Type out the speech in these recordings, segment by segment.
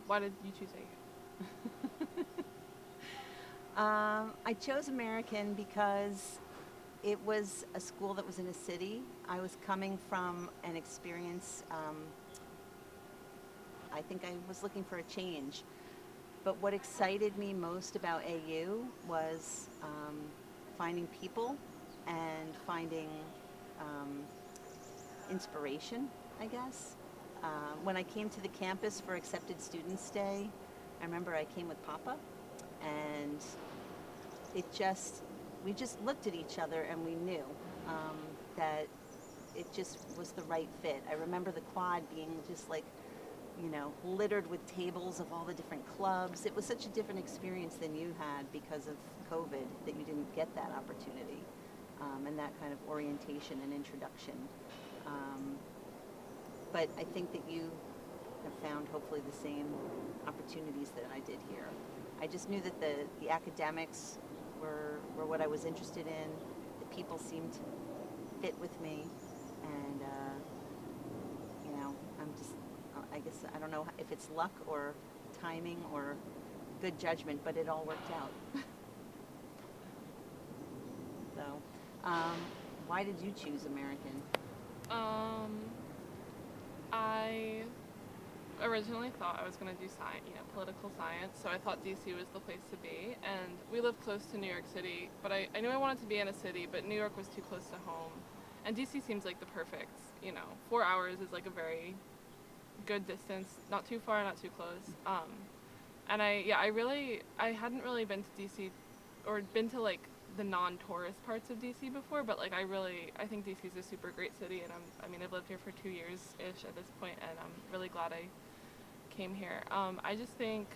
Why did you choose I chose American because it was a school that was in a city. I was coming from an experience, I think I was looking for a change. But what excited me most about AU was finding people and finding um, inspiration, I guess. When I came to the campus for Accepted Students Day, I remember I came with Papa, and it just, we just looked at each other and we knew um, that it just was the right fit. I remember the quad being just like, littered with tables of all the different clubs. It was such a different experience than you had because of COVID that you didn't get that opportunity and that kind of orientation and introduction. Um, but I think that you have found hopefully the same opportunities that I did here. I just knew that the academics were what I was interested in. The people seemed to fit with me, and I'm just, I guess I don't know if it's luck or timing or good judgment, but it all worked out. So, um, why did you choose American? it? I originally thought I was going to do science, political science, so I thought DC was the place to be. And we live close to New York City, but I knew I wanted to be in a city, but New York was too close to home. And DC seems like the perfect, 4 hours is like a very good distance, not too far, not too close. And I hadn't really been to DC or been to like the non-tourist parts of DC before, but like I think DC is a super great city, and I've lived here for 2 years ish at this point, and I'm really glad I came here. I just think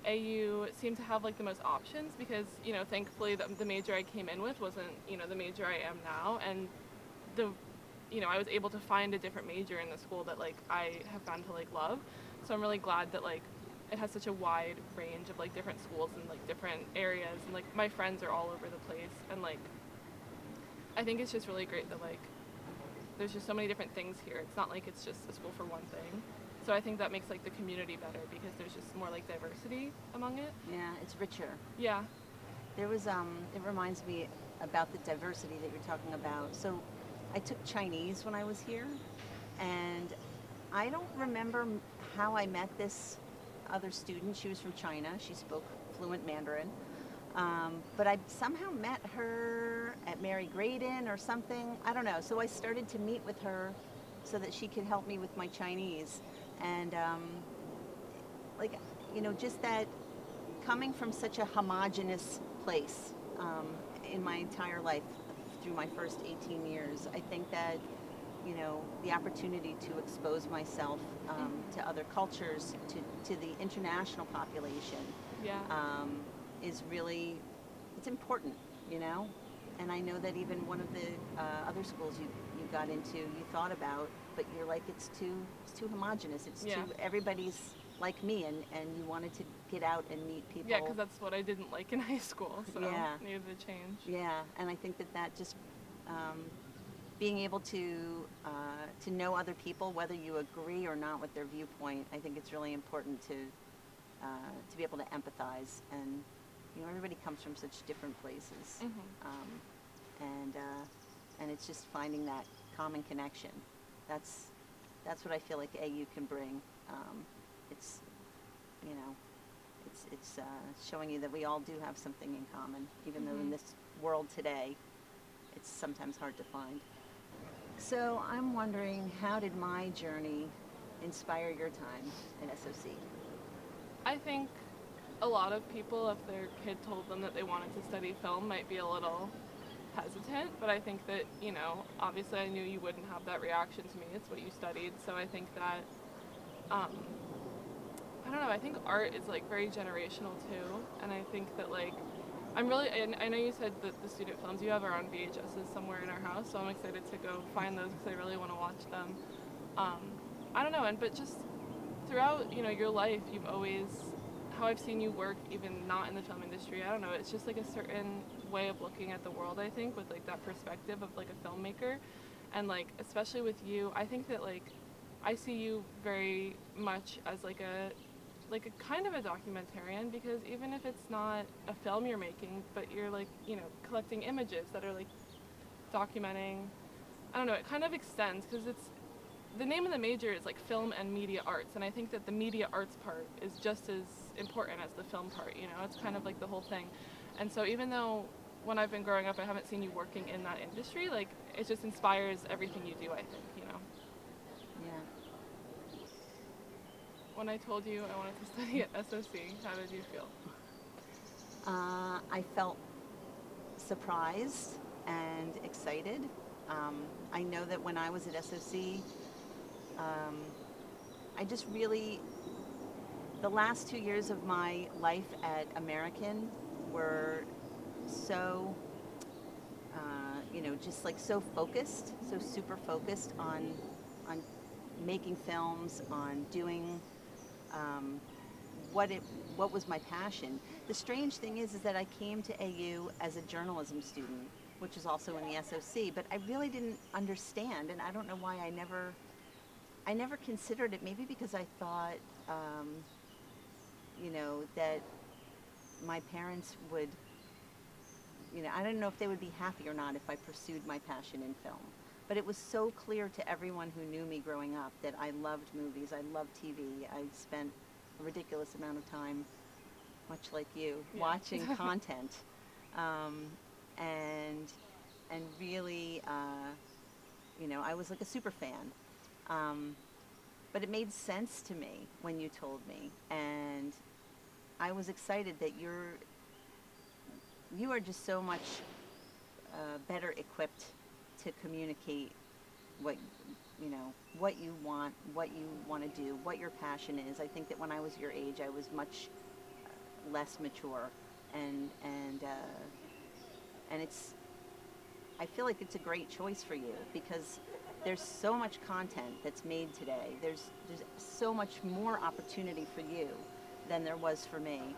AU seemed to have like the most options because thankfully the major I came in with wasn't the major I am now, and the I was able to find a different major in the school that like I have gotten to like love. So I'm really glad that like it has such a wide range of like different schools and like different areas, and like my friends are all over the place, and like I think it's just really great that like there's just so many different things here. It's not like it's just a school for one thing. So I think that makes like the community better because there's just more like diversity among it. Yeah, it's richer. Yeah. There was, it reminds me about the diversity that you're talking about. So I took Chinese when I was here, and I don't remember how I met this other student. She was from China. She spoke fluent Mandarin. But I somehow met her at Mary Graydon or something. I don't know. So I started to meet with her so that she could help me with my Chinese. And like, just that coming from such a homogenous place in my entire life through my first 18 years, I think that the opportunity to expose myself to other cultures, to the international population, Yeah. is really, it's important, And I know that even one of the other schools you got into, you thought about, but you're like, it's too homogenous. It's Yeah. too, everybody's like me, and you wanted to get out and meet people. Yeah, because that's what I didn't like in high school, so Yeah. needed to change. Yeah, and I think that just being able to know other people, whether you agree or not with their viewpoint, I think it's really important to be able to empathize. And everybody comes from such different places, and it's just finding that common connection. That's what I feel like AU can bring. It's you know it's showing you that we all do have something in common, even though in this world today it's sometimes hard to find. So I'm wondering, how did my journey inspire your time at SOC? I think a lot of people, if their kid told them that they wanted to study film, might be a little hesitant, but I think that, obviously I knew you wouldn't have that reaction to me. It's what you studied, so I think that, I don't know, I think art is, like, very generational, too, and I think that, like, I know you said that the student films you have are on VHSs somewhere in our house, so I'm excited to go find those because I really want to watch them. I don't know, but just throughout, your life, you've always, how I've seen you work, even not in the film industry, I don't know, it's just like a certain way of looking at the world, I think, with like that perspective of like a filmmaker. And like, especially with you, I think that like I see you very much as like a kind of a documentarian, because even if it's not a film you're making, but you're like, collecting images that are like documenting, I don't know, it kind of extends, because it's, the name of the major is like film and media arts, and I think that the media arts part is just as important as the film part, it's kind of like the whole thing. And so even though when I've been growing up I haven't seen you working in that industry, like it just inspires everything you do, I think. Yeah. When I told you I wanted to study at SOC, how did you feel? I felt surprised and excited. I know that when I was at SOC, um, I just really, the last 2 years of my life at American were so, just like so focused, so super focused on making films, on doing um, what it what was my passion. The strange thing is that I came to AU as a journalism student, which is also in the SOC, but I really didn't understand, and I don't know why I never considered it. Maybe because I thought, that my parents would, I don't know if they would be happy or not if I pursued my passion in film. But it was so clear to everyone who knew me growing up that I loved movies, I loved TV. I spent a ridiculous amount of time, much like you, Yeah. watching content, um, and and really, I was like a super fan. Um, but it made sense to me when you told me, and I was excited that you are just so much better equipped to communicate what what you want to do, what your passion is. I think that when I was your age, I was much less mature, and it's, I feel like it's a great choice for you because there's so much content that's made today. There's so much more opportunity for you than there was for me,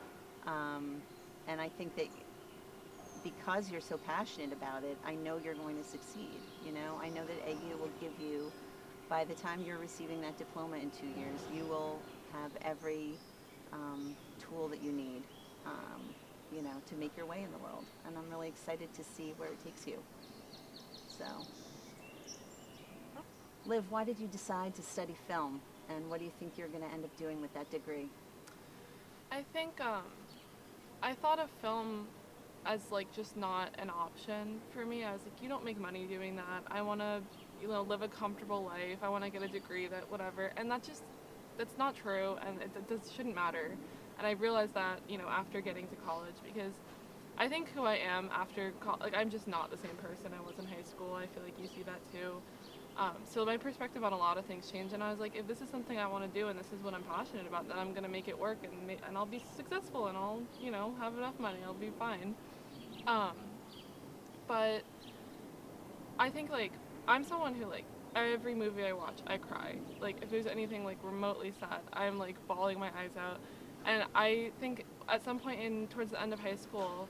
and I think that because you're so passionate about it, I know you're going to succeed. I know that AU will give you, by the time you're receiving that diploma in 2 years, you will have every tool that you need, to make your way in the world. And I'm really excited to see where it takes you. So, Liv, why did you decide to study film? And what do you think you're going to end up doing with that degree? I think I thought of film as like just not an option for me. I was like, you don't make money doing that. I want to, live a comfortable life. I want to get a degree that whatever. And that's not true, and it shouldn't matter. And I realized that, after getting to college, because I think who I am after like I'm just not the same person I was in high school. I feel like you see that too. So my perspective on a lot of things changed, and I was like, if this is something I want to do and this is what I'm passionate about, then I'm gonna make it work, and I'll be successful, and I'll have enough money. I'll be fine. Um, but I think like I'm someone who like every movie I watch I cry. Like if there's anything like remotely sad, I'm like bawling my eyes out. And I think at some point towards the end of high school,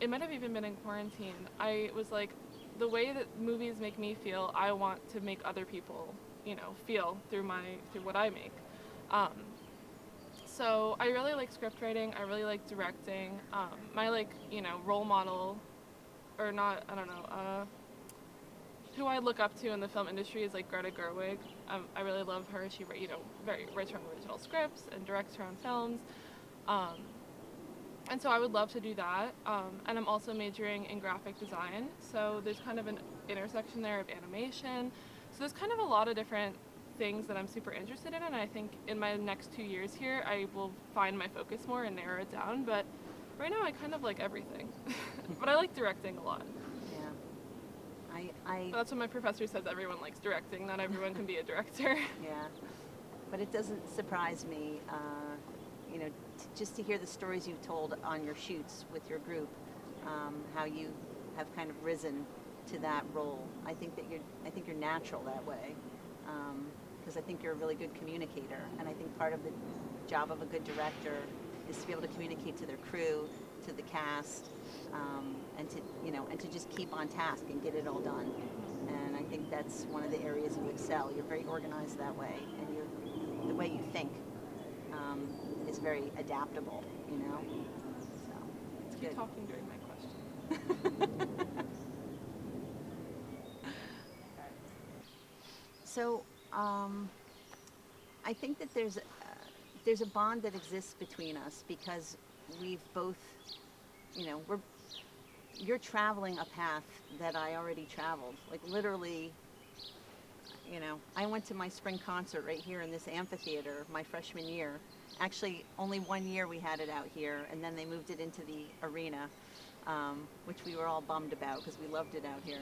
it might have even been in quarantine, I was like, the way that movies make me feel, I want to make other people, feel through what I make. Um, so I really like script writing. I really like directing. My role model, or not, I don't know, who I look up to in the film industry is like Greta Gerwig. I really love her. She writes her own original scripts and directs her own films. Um, and so I would love to do that. And I'm also majoring in graphic design. So there's kind of an intersection there of animation. So there's kind of a lot of different things that I'm super interested in. And I think in my next 2 years here, I will find my focus more and narrow it down. But right now I kind of like everything. But I like directing a lot. Yeah. But that's what my professor says, everyone likes directing. Not everyone can be a director. Yeah. But it doesn't surprise me, just to hear the stories you've told on your shoots with your group, how you have kind of risen to that role. I think you're natural that way, because I think you're a really good communicator, and I think part of the job of a good director is to be able to communicate to their crew, to the cast, and to just keep on task and get it all done. And I think that's one of the areas you excel. You're very organized that way, and the way you think is very adaptable, you know? So, it's Keep good. talking during my question. So, I think that there's a bond that exists between us because we've both, you know, you're traveling a path that I already traveled. Like literally, you know, I went to my spring concert right here in this amphitheater my freshman year. Actually, only 1 year we had it out here, and then they moved it into the arena, which we were all bummed about because we loved it out here.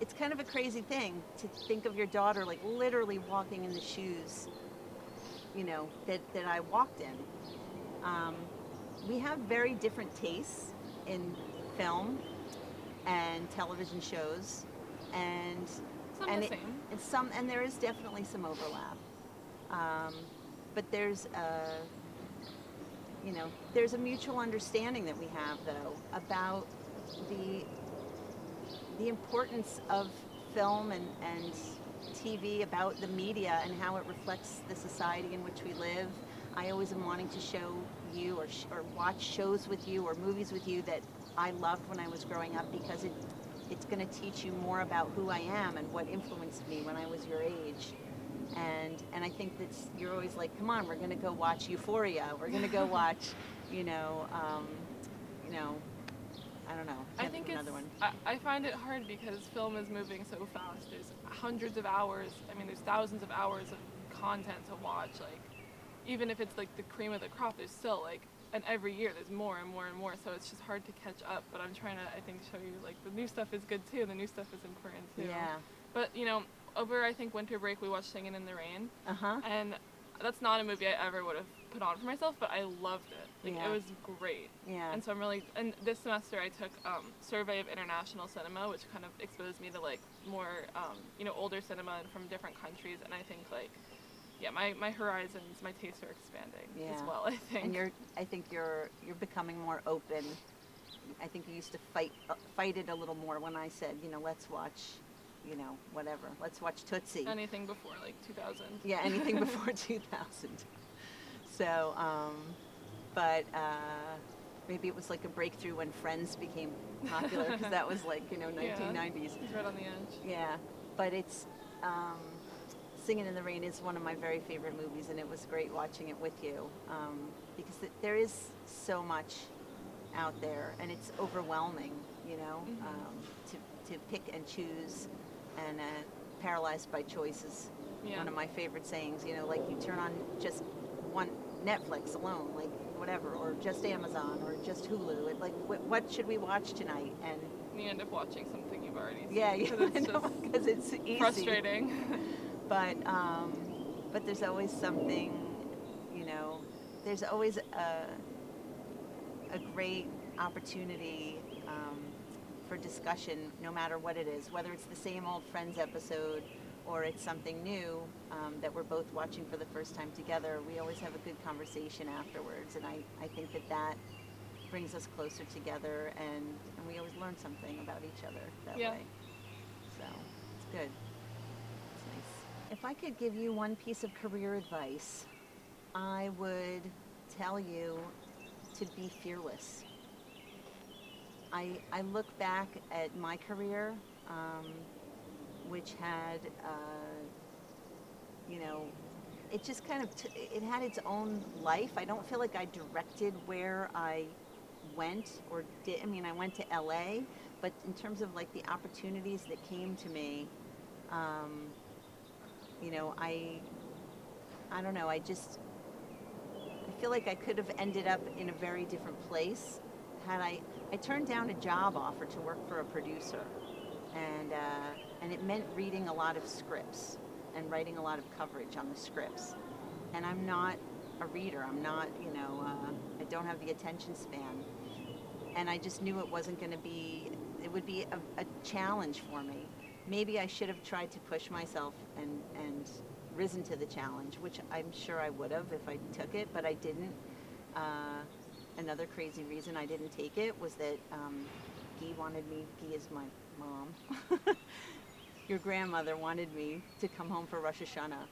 It's kind of a crazy thing to think of your daughter like literally walking in the shoes, you know, that I walked in. We have very different tastes in film and television shows, and Some the same. and there is definitely some overlap. But there's you know, there's a mutual understanding that we have though about the importance of film and TV, about the media and how it reflects the society in which we live. I always am wanting to show you or watch shows with you or movies with you that I loved when I was growing up, because it's going to teach you more about who I am and what influenced me when I was your age. And I think that you're always like, come on, we're going to go watch Euphoria. We're going to go watch, you know, I don't know. I think another one. I find it hard because film is moving so fast. There's hundreds of hours. I mean, there's thousands of hours of content to watch. Like, even if it's like the cream of the crop, there's still like, and every year there's more and more and more. So it's just hard to catch up. But I'm trying to, I think, show you like the new stuff is good too. The new stuff is important too. Yeah. But you know, over I think winter break we watched Singing in the Rain. And that's not a movie I ever would have put on for myself, but I loved it. Like, Yeah. it was great. Yeah. And so I'm really, and this semester I took Survey of International Cinema, which kind of exposed me to like more, you know, older cinema and from different countries. And I think like, yeah, my horizons, my tastes are expanding as well, I think. And I think you're becoming more open. I think you used to fight it a little more when I said, you know, let's watch, you know, whatever. Let's watch Tootsie. Anything before like 2000. Yeah, anything before 2000. So, but maybe it was like a breakthrough when Friends became popular, because that was like, you know, 1990s. It's right on the edge. Yeah, but it's Singing in the Rain is one of my very favorite movies, and it was great watching it with you, because there is so much out there, and it's overwhelming, you know, to pick and choose, and paralyzed by choice is one of my favorite sayings. You know, like you turn on just one Netflix alone, like whatever, or just Amazon, or just Hulu. It, like, what should we watch tonight? And you end up watching something you've already seen. Yeah, because it's easy. Frustrating. But there's always something, you know, there's always a great opportunity for discussion, no matter what it is, whether it's the same old Friends episode or it's something new that we're both watching for the first time together. We always have a good conversation afterwards, and I think that brings us closer together, and we always learn something about each other that way. So it's good. It's nice. If I could give you one piece of career advice, I would tell you to be fearless. I look back at my career, which had, you know, it just kind of, it had its own life. I don't feel like I directed where I went or did. I mean, I went to LA, but in terms of like the opportunities that came to me, you know, I don't know, I feel like I could have ended up in a very different place had I turned down a job offer to work for a producer, and it meant reading a lot of scripts and writing a lot of coverage on the scripts. And I'm not a reader. I'm not, you know, I don't have the attention span. And I just knew it wasn't going to be, it would be a challenge for me. Maybe I should have tried to push myself and risen to the challenge, which I'm sure I would have if I took it, but I didn't. Another crazy reason I didn't take it was that Guy wanted me, Guy is my mom, your grandmother wanted me to come home for Rosh Hashanah.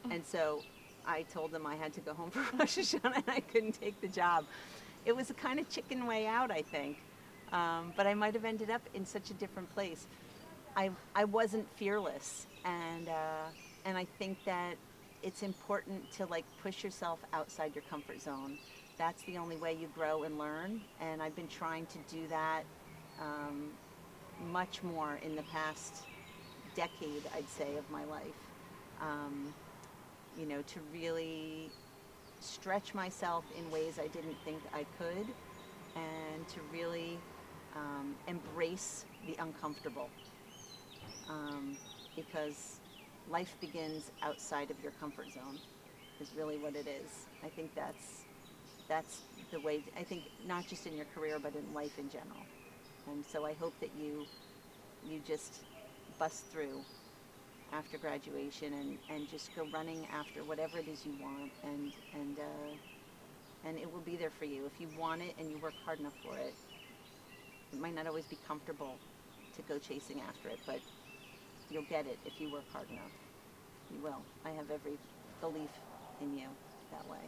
And so I told them I had to go home for Rosh Hashanah and I couldn't take the job. It was a kind of chicken way out, I think. But I might have ended up in such a different place. I wasn't fearless, and I think that it's important to like push yourself outside your comfort zone. That's the only way you grow and learn, and I've been trying to do that much more in the past decade, I'd say, of my life. You know, to really stretch myself in ways I didn't think I could, and to really embrace the uncomfortable. Because life begins outside of your comfort zone, is really what it is. I think that's the way. I think not just in your career, but in life in general. And so I hope that you just bust through after graduation and just go running after whatever it is you want, and it will be there for you if you want it and you work hard enough for it. It might not always be comfortable to go chasing after it, but you'll get it if you work hard enough. You will. I have every belief in you that way.